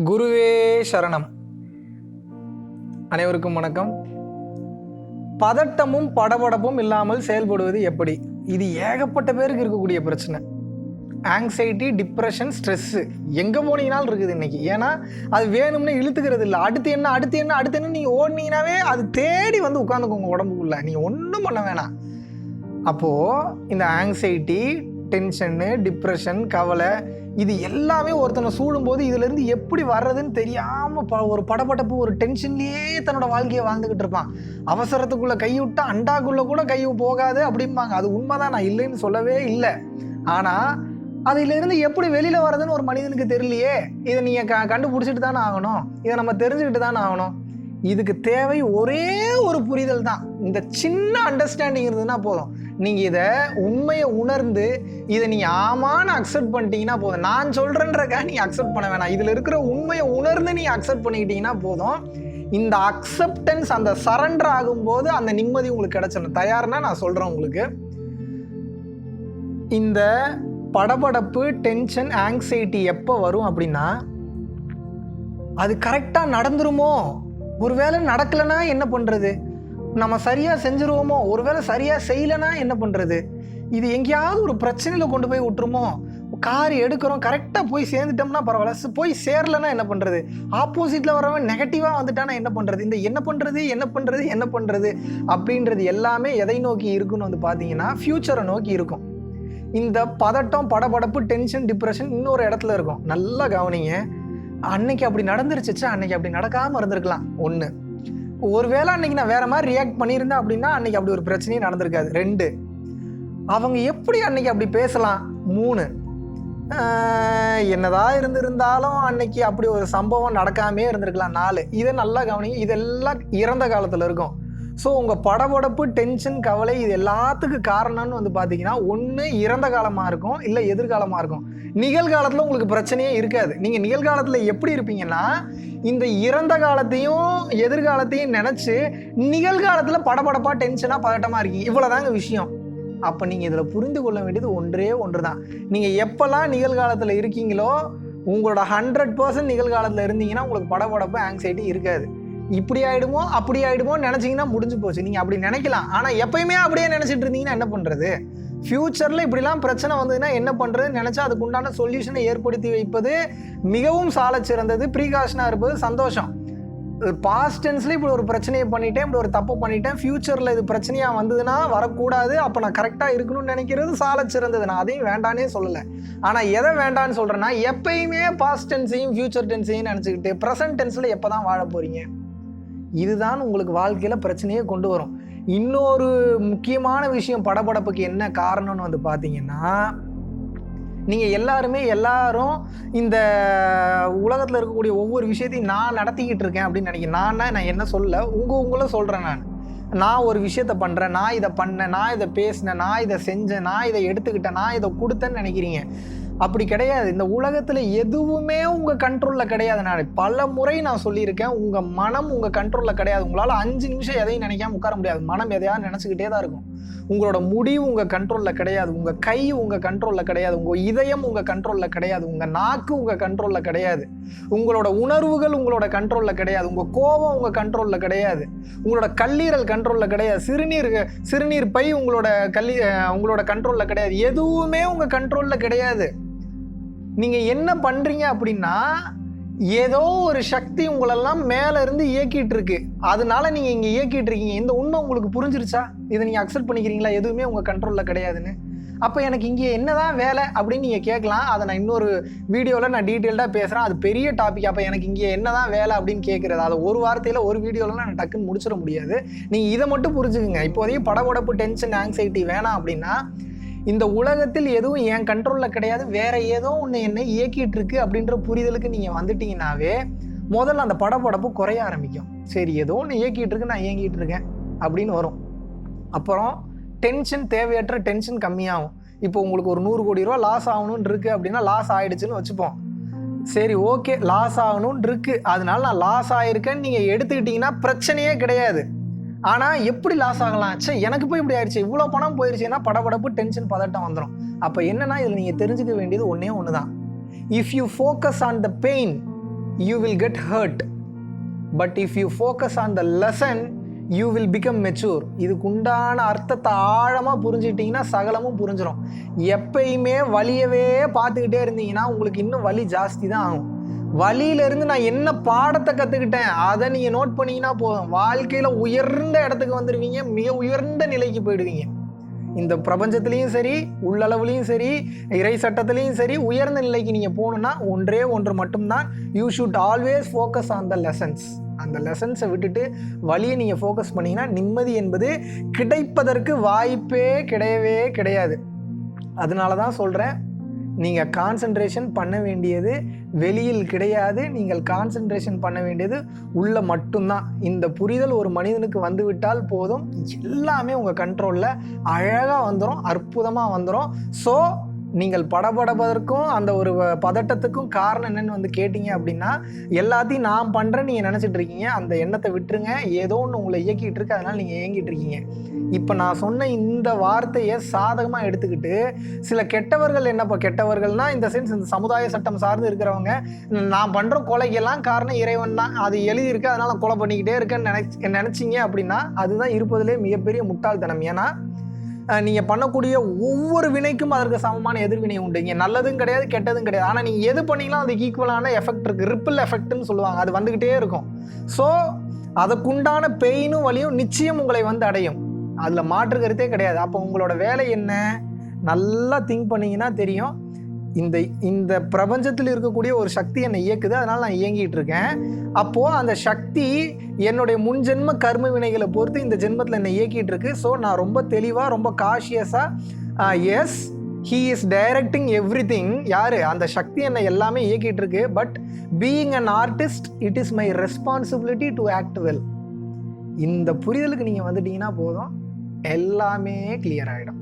குருவே சரணம். அனைவருக்கும் வணக்கம். பதட்டமும் படபடப்பும் இல்லாமல் செயல்படுவது எப்படி? இது ஏகப்பட்ட பேருக்கு இருக்கக்கூடிய பிரச்சனை. ஆங்ஸைட்டி, டிப்ரெஷன், ஸ்ட்ரெஸ்ஸு எங்கே போனீங்கனாலும் இருக்குது இன்றைக்கி. ஏன்னா அது வேணும்னு இழுத்துக்கிறது இல்லை. அடுத்து என்ன நீங்கள் ஓடினீங்கன்னாவே அது தேடி வந்து உட்காந்துக்கோங்க உடம்புக்குள்ளே. நீங்கள் ஒன்றும் பண்ண வேணாம். அப்போது இந்த ஆங்ஸைட்டி, டென்ஷன்னு, டிப்ரெஷன், கவலை, இது எல்லாமே ஒருத்தனை சூழும்போது இதுலேருந்து எப்படி வர்றதுன்னு தெரியாமல் ஒரு படபடப்பு, ஒரு டென்ஷன்லேயே தன்னோட வாழ்க்கையை வாழ்ந்துக்கிட்டு இருப்பான். அவசரத்துக்குள்ளே கை விட்டா அண்டாக்குள்ளே கூட கை போகாது அப்படிம்பாங்க. அது உண்மைதான், நான் இல்லைன்னு சொல்லவே இல்லை. ஆனால் அதிலிருந்து எப்படி வெளியில் வர்றதுன்னு ஒரு மனிதனுக்கு தெரியலையே. இதை நீங்கள் கண்டுபிடிச்சிட்டு தானே ஆகணும். இதை நம்ம தெரிஞ்சுக்கிட்டு தானே ஆகணும். இதுக்கு தேவை ஒரே ஒரு புரிதல் தான். இந்த சின்ன அண்டர்ஸ்டாண்டிங் இருந்ததுன்னா போதும். நீங்கள் இதை உண்மையை உணர்ந்து இதை நீங்கள் ஆமான்னு அக்செப்ட் பண்ணிட்டீங்கன்னா போதும். நான் சொல்கிறேன்றக்காக நீங்கள் அக்செப்ட் பண்ண வேணாம். இதில் இருக்கிற உண்மையை உணர்ந்து நீங்கள் அக்செப்ட் பண்ணிக்கிட்டீங்கன்னா போதும். இந்த அக்செப்டன்ஸ், அந்த சரண்டர் ஆகும்போது அந்த நிம்மதி உங்களுக்கு கிடைச்சிடும். தயார்னா நான் சொல்கிறேன் உங்களுக்கு. இந்த படபடப்பு, டென்ஷன், ஆங்ஸைட்டி எப்போ வரும் அப்படின்னா, அது கரெக்டாக நடந்துருமோ, ஒருவேளை நடக்கலைன்னா என்ன பண்ணுறது, நம்ம சரியாக செஞ்சுருவோமோ, ஒருவேளை சரியாக செய்யலைன்னா என்ன பண்ணுறது, இது எங்கேயாவது ஒரு பிரச்சனையில் கொண்டு போய் விட்டுருமோ, கார் எடுக்கிறோம் கரெக்டாக போய் சேர்ந்துட்டோம்னா பரவாயில்ல, போய் சேரலைன்னா என்ன பண்ணுறது, ஆப்போசிட்டில் வரவன் நெகட்டிவாக வந்துட்டானா என்ன பண்ணுறது, இந்த என்ன பண்ணுறது அப்படின்றது எல்லாமே எதை நோக்கி இருக்குன்னு வந்து பார்த்தீங்கன்னா ஃப்யூச்சரை நோக்கி இருக்கும். இந்த பதட்டம், படபடப்பு, டென்ஷன், டிப்ரெஷன் இன்னொரு இடத்துல இருக்கும். நல்லா கவனிங்க. அன்னைக்கு அப்படி நடந்துருச்சு, அன்னைக்கு அப்படி நடக்காமல் இருந்திருக்கலாம். ஒன்று, ஒருவேளை அன்னைக்கு நான் வேற மாதிரி ரியாக்ட் பண்ணியிருந்தேன் அப்படின்னா அன்னைக்கு அப்படி ஒரு பிரச்சனையும் நடந்திருக்காது. 2, அவங்க எப்படி அன்னைக்கு அப்படி பேசலாம். 3, என்னதான் இருந்திருந்தாலும் அன்னைக்கு அப்படி ஒரு சம்பவம் நடக்காமே இருந்திருக்கலாம். 4, இதை நல்லா கவனிங்க. இதெல்லாம் இறந்த காலத்தில் இருக்கும். ஸோ உங்கள் படபடப்பு, டென்ஷன், கவலை இது எல்லாத்துக்கும் காரணம்னு வந்து பார்த்தீங்கன்னா ஒன்று இறந்த காலமாக இருக்கும், இல்லை எதிர்காலமாக இருக்கும். நிகழ்காலத்தில் உங்களுக்கு பிரச்சனையே இருக்காது. நீங்கள் நிகழ்காலத்தில் எப்படி இருப்பீங்கன்னா, இந்த இறந்த காலத்தையும் எதிர்காலத்தையும் நினச்சி நிகழ்காலத்தில் படபடப்பாக, டென்ஷனாக, பதட்டமாக இருக்கீங்க. இவ்வளோதாங்க விஷயம். அப்போ நீங்கள் இதில் புரிந்து கொள்ள வேண்டியது ஒன்று தான். நீங்கள் எப்போல்லாம் நிகழ்காலத்தில் இருக்கீங்களோ, உங்களோட 100% நிகழ்காலத்தில் இருந்தீங்கன்னா உங்களுக்கு படபடப்பு, ஆங்ஸைட்டி இருக்காது. இப்படி ஆகிடுமோ அப்படி ஆகிடுமோன்னு நினச்சிங்கன்னா முடிஞ்சு போச்சு. நீங்கள் அப்படி நினைக்கலாம். ஆனால் எப்பயுமே அப்படியே நினச்சிட்டு இருந்தீங்கன்னா என்ன பண்ணுறது? ஃப்யூச்சரில் இப்படிலாம் பிரச்சனை வந்ததுன்னா என்ன பண்ணுறதுன்னு நினச்சா அதுக்கு உண்டான சொல்யூஷனை ஏற்படுத்தி வைப்பது மிகவும் சால சிறந்தது. ப்ரீகாஷனாக இருப்பது சந்தோஷம். பாஸ்ட் டென்ஸில் இப்படி ஒரு பிரச்சனையை பண்ணிட்டேன், இப்படி ஒரு தப்பு பண்ணிட்டேன், ஃப்யூச்சரில் இது பிரச்சனையாக வந்ததுன்னா வரக்கூடாது, அப்போ நான் கரெக்டாக இருக்கணும்னு நினைக்கிறது சால சிறந்தது. நான் அதையும் வேண்டானே சொல்லலை. ஆனால் எதை வேண்டான்னு சொல்கிறேன்னா, எப்பயுமே பாஸ்ட் டென்ஸையும் ஃப்யூச்சர் டென்ஸையும் நினச்சிக்கிட்டு ப்ரெசன்ட் டென்ஸில் எப்போ தான் வாழ போகிறீங்க? இதுதான் உங்களுக்கு வாழ்க்கையில் பிரச்சனையே கொண்டு வரும். இன்னொரு முக்கியமான விஷயம், படபடப்புக்கு என்ன காரணம்னு வந்து பார்த்தீங்கன்னா, நீங்கள் எல்லாரும் இந்த உலகத்தில் இருக்கக்கூடிய ஒவ்வொரு விஷயத்தையும் நான் நடத்திக்கிட்டு இருக்கேன் அப்படின்னு நினைக்கிறேன். நான் என்ன சொல்ல, உங்களை சொல்கிறேன். நான் ஒரு விஷயத்த பண்ணுறேன், நான் இதை பண்ணேன், நான் இதை பேசினேன், நான் இதை செஞ்சேன், நான் இதை எடுத்துக்கிட்டேன், நான் இதை கொடுத்தேன்னு நினைக்கிறீங்க. அப்படி கிடையாது. இந்த உலகத்தில் எதுவுமே உங்கள் கண்ட்ரோலில் கிடையாது. நான் பல முறை சொல்லியிருக்கேன், உங்கள் மனம் உங்கள் கண்ட்ரோலில் கிடையாது. உங்களால் 5 நிமிஷம் எதையும் நினைக்காம உட்கார முடியாது. மனம் எதையாவது நினச்சிக்கிட்டே தான் இருக்கும். உங்களோட முடிவு உங்கள் கண்ட்ரோலில் கிடையாது. உங்கள் கை உங்கள் கண்ட்ரோலில் கிடையாது. உங்கள் இதயம் உங்கள் கண்ட்ரோலில் கிடையாது. உங்கள் நாக்கு உங்கள் கண்ட்ரோலில் கிடையாது. உங்களோட உணர்வுகள் உங்களோட கண்ட்ரோலில் கிடையாது. உங்கள் கோபம் உங்கள் கண்ட்ரோலில் கிடையாது. உங்களோட கல்லீரல் கண்ட்ரோலில் கிடையாது. சிறுநீர் பை உங்களோட கண்ட்ரோலில் கிடையாது. எதுவுமே உங்கள் கண்ட்ரோலில் கிடையாது. நீங்கள் என்ன பண்ணுறீங்க அப்படின்னா, ஏதோ ஒரு சக்தி உங்களெல்லாம் மேலே இருந்து இயக்கிட்டு இருக்கு. அதனால நீங்கள் இங்கே இயக்கிட்டு இருக்கீங்க. இந்த உண்மை உங்களுக்கு புரிஞ்சிருச்சா? இதை நீங்கள் அக்செப்ட் பண்ணிக்கிறீங்களா? எதுவுமே உங்கள் கண்ட்ரோலில் கிடையாதுன்னு. அப்போ எனக்கு இங்கே என்னதான் வேலை அப்படின்னு நீங்கள் கேட்கலாம். அதை நான் இன்னொரு வீடியோவில் நான் டீட்டெயில்டாக பேசுகிறேன். அது பெரிய டாபிக். அப்போ எனக்கு இங்கே என்னதான் வேலை அப்படின்னு கேட்குறது, அதை ஒரு வார்த்தையில் ஒரு வீடியோவில் நான் டக்குன்னு முடிச்சிட முடியாது. நீங்கள் இதை மட்டும் புரிஞ்சுக்குங்க. இப்போதைக்கு படபடப்பு, டென்ஷன், ஆங்ஸைட்டி வேணாம் அப்படின்னா, இந்த உலகத்தில் எதுவும் என் கண்ட்ரோலில் கிடையாது, வேற ஏதோ ஒன்று என்னை இயக்கிட்டு இருக்கு அப்படின்ற புரிதலுக்கு நீங்கள் வந்துட்டீங்கன்னாவே முதல்ல அந்த படபடப்பு குறைய ஆரம்பிக்கும். சரி, ஏதோ ஒன்று இயக்கிட்டு இருக்கு, நான் இயங்கிட்டு இருக்கேன் அப்படின்னு வரும். அப்புறம் டென்ஷன், தேவையற்ற டென்ஷன் கம்மியாகும். இப்போ உங்களுக்கு ஒரு 100 கோடி ரூபா லாஸ் ஆகணும்னு இருக்குது அப்படின்னா, லாஸ் ஆகிடுச்சுன்னு வச்சுப்போம். சரி, ஓகே, லாஸ் ஆகணும்னு இருக்குது, அதனால நான் லாஸ் ஆகிருக்கேன்னு நீங்கள் எடுத்துக்கிட்டிங்கன்னா பிரச்சனையே கிடையாது. ஆனால் எப்படி லாஸ் ஆகலாம்? எனக்கு போய் இப்படி ஆயிடுச்சு, இவ்வளோ பணம் போயிடுச்சுன்னா படபடப்பு, டென்ஷன், பதட்டம் வந்துடும். அப்போ என்னன்னா, இதில் நீங்கள் தெரிஞ்சுக்க வேண்டியது ஒன்று தான். If you focus on the pain, you will get hurt. But if you focus on the lesson, you will become mature. இதுக்கு உண்டான அர்த்தத்தை ஆழமாக புரிஞ்சுக்கிட்டீங்கன்னா சகலமும் புரிஞ்சிடும். எப்பயுமே வலியவே பார்த்துக்கிட்டே இருந்தீங்கன்னா உங்களுக்கு இன்னும் வலி ஜாஸ்தி தான் ஆகும். வலியிலேருந்து நான் என்ன பாடத்தை கற்றுக்கிட்டேன் அதை நீங்கள் நோட் பண்ணிங்கன்னா போதும், வாழ்க்கையில் உயர்ந்த இடத்துக்கு வந்துடுவீங்க, மிக உயர்ந்த நிலைக்கு போயிடுவீங்க. இந்த பிரபஞ்சத்துலேயும் சரி, உள்ளளவுலேயும் சரி, இறை சட்டத்துலேயும் சரி, உயர்ந்த நிலைக்கு நீங்கள் போகணுன்னா ஒன்றே ஒன்று மட்டும்தான். You should always focus on the lessons. அந்த லெசன்ஸை விட்டுட்டு வழியை நீங்கள் ஃபோக்கஸ் பண்ணிங்கன்னா நிம்மதி என்பது கிடைப்பதற்கு வாய்ப்பே கிடையவே கிடையாது. அதனால தான் சொல்கிறேன், நீங்கள் கான்சன்ட்ரேஷன் பண்ண வேண்டியது வெளியில் கிடையாது, நீங்கள் கான்சன்ட்ரேஷன் பண்ண வேண்டியது உள்ள மட்டும்தான். இந்த புரிதல் ஒரு மனிதனுக்கு வந்துவிட்டால் போதும், எல்லாமே உங்கள் கண்ட்ரோலில் அழகாக வந்துடும், அற்புதமாக வந்துடும். ஸோ நீங்கள் படபடப்பதற்கும் அந்த ஒரு பதட்டத்துக்கும் காரணம் என்னென்னு வந்து கேட்டிங்க அப்படின்னா, எல்லாத்தையும் நான் பண்ணுறேன்னு நீங்கள் நினச்சிட்டு இருக்கீங்க. அந்த எண்ணத்தை விட்டுருங்க. ஏதோ ஒன்று உங்களை இயக்கிட்டு இருக்கு, அதனால் நீங்கள் இயங்கிட்டு இருக்கீங்க. இப்போ நான் சொன்ன இந்த வார்த்தையை சாதகமாக எடுத்துக்கிட்டு சில கெட்டவர்கள், என்னப்பா கெட்டவர்கள்னால் இந்த சென்ஸ் இந்த சமுதாய சட்டம் சார்ந்து இருக்கிறவங்க, நான் பண்ணுற கொலைக்கெல்லாம் காரணம் இறைவன் தான், அது எழுதியிருக்கு அதனால் கொலை பண்ணிக்கிட்டே இருக்கேன்னு நினச்சிங்க அப்படின்னா அதுதான் இருப்பதிலே மிகப்பெரிய முட்டாள்தனம். ஏன்னா நீங்கள் பண்ணக்கூடிய ஒவ்வொரு வினைக்கும் அதற்கு சமமான எதிர்வினை உண்டு. இங்கே நல்லதும் கிடையாது, கெட்டதும் கிடையாது. ஆனால் நீங்கள் எது பண்ணிங்களோ அதுக்கு ஈக்குவலான எஃபெக்ட் இருக்குது, ரிப்பிள் எஃபெக்ட்னு சொல்லுவாங்க, அது வந்துக்கிட்டே இருக்கும். ஸோ அதுக்குண்டான பெயினும் வலியும் நிச்சயம் உங்களை வந்து அடையும், அதில் மாற்று கருத்தே கிடையாது. அப்போ உங்களோட வேலை என்ன, நல்லா திங்க் பண்ணிங்கன்னா தெரியும். இந்த பிரபஞ்சத்தில் இருக்கக்கூடிய ஒரு சக்தி என்னை இயக்குது, அதனால் நான் இயங்கிட்டு இருக்கேன். அப்போது அந்த சக்தி என்னுடைய முன்ஜென்ம கர்ம வினைகளை பொறுத்து இந்த ஜென்மத்தில் என்னை இயக்கிட்டு இருக்கு. ஸோ நான் ரொம்ப தெளிவாக, ரொம்ப காஷியஸாக, yes he is directing everything. யார்? அந்த சக்தி என்னை எல்லாமே இயக்கிட்டு இருக்கு. But being an artist, it is my responsibility to act well. இந்த புரிதலுக்கு நீங்கள் வந்துட்டீங்கன்னா போதும், எல்லாமே கிளியர் ஆகிடும்.